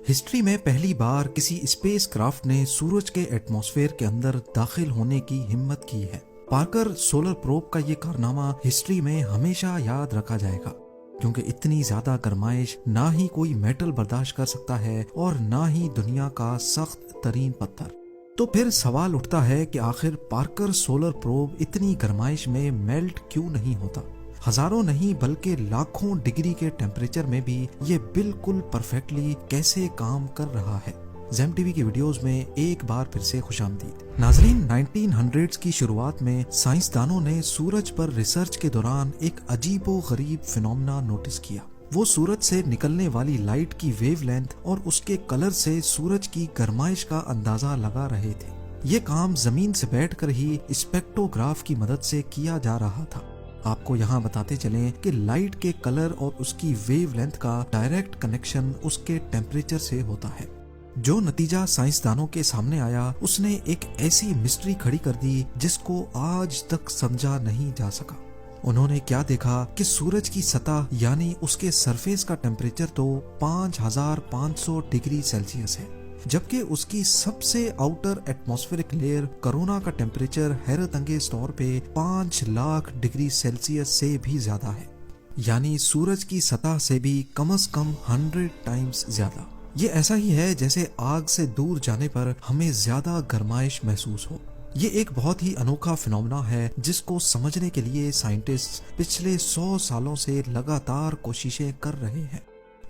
History میں پہلی بار کسی اسپیس کرافٹ نے سورج کے ایٹماسفیئر کے اندر داخل ہونے کی ہمت کی ہے۔ پارکر سولر پروب کا یہ کارنامہ ہسٹری میں ہمیشہ یاد رکھا جائے گا، کیونکہ اتنی زیادہ گرمائش نہ ہی کوئی میٹل برداشت کر سکتا ہے اور نہ ہی دنیا کا سخت ترین پتھر۔ تو پھر سوال اٹھتا ہے کہ آخر پارکر سولر پروب اتنی گرمائش میں میلٹ کیوں نہیں ہوتا؟ ہزاروں نہیں بلکہ لاکھوں ڈگری کے ٹیمپریچر میں بھی یہ بالکل پرفیکٹلی کیسے کام کر رہا ہے؟ زیم ٹی وی کی ویڈیوز میں ایک بار پھر سے خوش آمدید۔ ناظرین، 1900s کی شروعات میں سائنسدانوں نے سورج پر ریسرچ کے دوران ایک عجیب و غریب فینومنا نوٹس کیا۔ وہ سورج سے نکلنے والی لائٹ کی ویو لینتھ اور اس کے کلر سے سورج کی گرمائش کا اندازہ لگا رہے تھے۔ یہ کام زمین سے بیٹھ کر ہی اسپیکٹوگراف کی مدد سے کیا جا رہا تھا۔ آپ کو یہاں بتاتے چلیں کہ لائٹ کے کلر اور اس کی ویو لینتھ کا ڈائریکٹ کنیکشن اس کے ٹیمپریچر سے ہوتا ہے۔ جو نتیجہ سائنسدانوں کے سامنے آیا اس نے ایک ایسی مسٹری کھڑی کر دی جس کو آج تک سمجھا نہیں جا سکا۔ انہوں نے کیا دیکھا کہ سورج کی سطح یعنی اس کے سرفیس کا ٹیمپریچر تو 5500 ڈگری سیلسیس ہے، جبکہ اس کی سب سے آؤٹر ایٹماسفیرک لیئر کرونا کا ٹیمپریچر حیرت انگیز طور پہ 5 لاکھ ڈگری سیلسیس سے بھی زیادہ ہے، یعنی سورج کی سطح سے بھی کم از کم 100 ٹائمز زیادہ۔ یہ ایسا ہی ہے جیسے آگ سے دور جانے پر ہمیں زیادہ گرمائش محسوس ہو۔ یہ ایک بہت ہی انوکھا فینومنا ہے جس کو سمجھنے کے لیے سائنٹسٹ پچھلے 100 سالوں سے لگاتار کوششیں کر رہے ہیں۔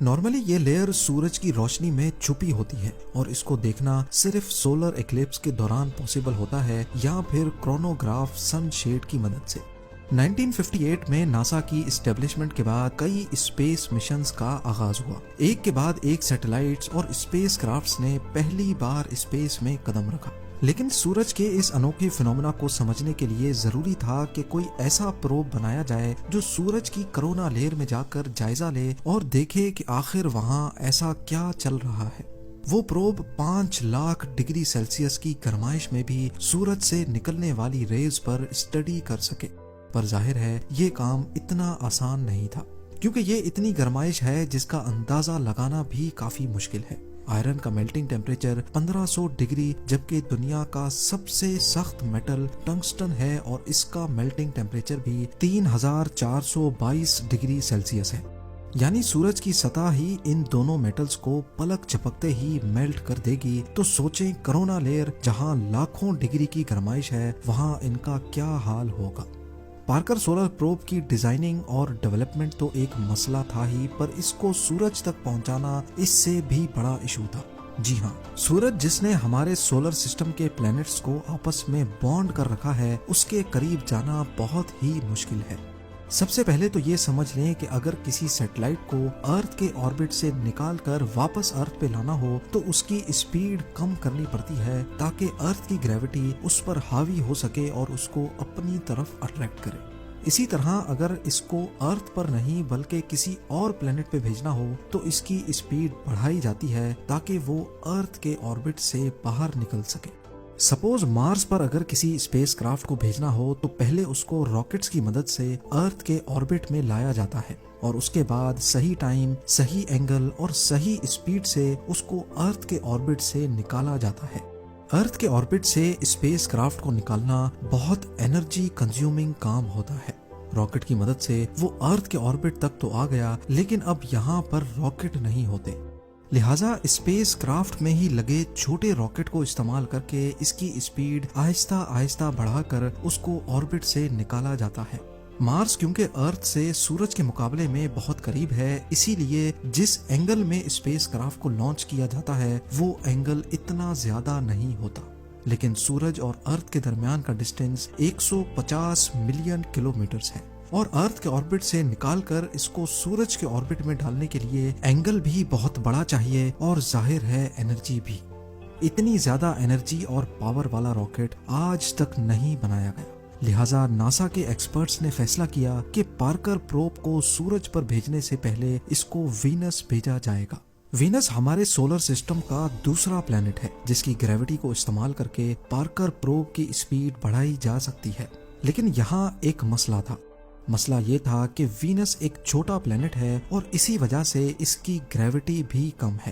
نارملی یہ لیئر سورج کی روشنی میں چھپی ہوتی ہے اور اس کو دیکھنا صرف سولر ایکلپس کے دوران پاسبل ہوتا ہے یا پھر کرونوگراف سن شیڈ کی مدد سے۔ 1958 میں ناسا کی اسٹیبلشمنٹ کے بعد کئی اسپیس مشنز کا آغاز ہوا۔ ایک کے بعد ایک سیٹلائٹس اور اسپیس کرافٹس نے پہلی بار اسپیس میں قدم رکھا، لیکن سورج کے اس انوکھے فینومنا کو سمجھنے کے لیے ضروری تھا کہ کوئی ایسا پروب بنایا جائے جو سورج کی کرونا لیئر میں جا کر جائزہ لے اور دیکھے کہ آخر وہاں ایسا کیا چل رہا ہے۔ وہ پروب 5 لاکھ ڈگری سیلسیس کی گرمائش میں بھی سورج سے نکلنے والی ریز پر اسٹڈی کر سکے، پر ظاہر ہے یہ کام اتنا آسان نہیں تھا، کیونکہ یہ اتنی گرمائش ہے جس کا اندازہ لگانا بھی کافی مشکل ہے۔ آئرن کا میلٹنگ ٹیمپریچر 1500 ڈگری جبکہ دنیا کا سب سے سخت میٹل ٹنگسٹن ہے اور اس کا میلٹنگ ٹیمپریچر بھی 3422 ڈگری سیلسیس ہے، یعنی سورج کی سطح ہی ان دونوں میٹلز کو پلک جھپکتے ہی میلٹ کر دے گی۔ تو سوچیں کرونا لیئر جہاں لاکھوں ڈگری کی گرمائش ہے وہاں ان کا کیا حال ہوگا۔ پارکر سولر پروب کی ڈیزائننگ اور ڈیولپمنٹ تو ایک مسئلہ تھا ہی، پر اس کو سورج تک پہنچانا اس سے بھی بڑا ایشو تھا۔ جی ہاں، سورج جس نے ہمارے سولر سسٹم کے پلینٹس کو آپس میں بانڈ کر رکھا ہے، اس کے قریب جانا بہت ہی مشکل ہے۔ سب سے پہلے تو یہ سمجھ لیں کہ اگر کسی سیٹلائٹ کو ارتھ کے آربٹ سے نکال کر واپس ارتھ پہ لانا ہو تو اس کی اسپیڈ کم کرنی پڑتی ہے تاکہ ارتھ کی گریوٹی اس پر حاوی ہو سکے اور اس کو اپنی طرف اٹریکٹ کرے۔ اسی طرح اگر اس کو ارتھ پر نہیں بلکہ کسی اور پلینٹ پہ بھیجنا ہو تو اس کی اسپیڈ بڑھائی جاتی ہے تاکہ وہ ارتھ کے آربٹ سے باہر نکل سکے۔ سپوز مارس پر اگر کسی اسپیس کرافٹ کو بھیجنا ہو تو پہلے اس کو راکٹس کی مدد سے ارتھ کے آربٹ میں لایا جاتا ہے اور اس کے بعد صحیح ٹائم، صحیح اینگل اور صحیح اسپیڈ سے اس کو ارتھ کے آربٹ سے نکالا جاتا ہے۔ ارتھ کے آربٹ سے اسپیس کرافٹ کو نکالنا بہت انرجی کنزیومنگ کام ہوتا ہے۔ راکٹ کی مدد سے وہ ارتھ کے آربٹ تک تو آ گیا، لیکن اب یہاں پر راکٹ نہیں ہوتے، لہٰذا اسپیس کرافٹ میں ہی لگے چھوٹے راکٹ کو استعمال کر کے اس کی اسپیڈ آہستہ آہستہ بڑھا کر اس کو آربٹ سے نکالا جاتا ہے۔ مارس کیونکہ ارتھ سے سورج کے مقابلے میں بہت قریب ہے، اسی لیے جس اینگل میں اسپیس کرافٹ کو لانچ کیا جاتا ہے وہ اینگل اتنا زیادہ نہیں ہوتا، لیکن سورج اور ارتھ کے درمیان کا ڈسٹینس 150 ملین کلومیٹرز ہے، اور ارتھ کے آربٹ سے نکال کر اس کو سورج کے آربٹ میں ڈالنے کے لیے اینگل بھی بہت بڑا چاہیے اور ظاہر ہے انرجی بھی۔ اتنی زیادہ انرجی اور پاور والا راکٹ آج تک نہیں بنایا گیا، لہٰذا ناسا کے ایکسپرٹس نے فیصلہ کیا کہ پارکر پروب کو سورج پر بھیجنے سے پہلے اس کو وینس بھیجا جائے گا۔ وینس ہمارے سولر سسٹم کا دوسرا پلینٹ ہے جس کی گریوٹی کو استعمال کر کے پارکر پروب کی اسپیڈ بڑھائی جا سکتی ہے، لیکن یہاں ایک مسئلہ تھا۔ مسئلہ یہ تھا کہ وینس ایک چھوٹا پلینٹ ہے اور اسی وجہ سے اس کی گریوٹی بھی کم ہے،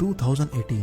2018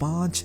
5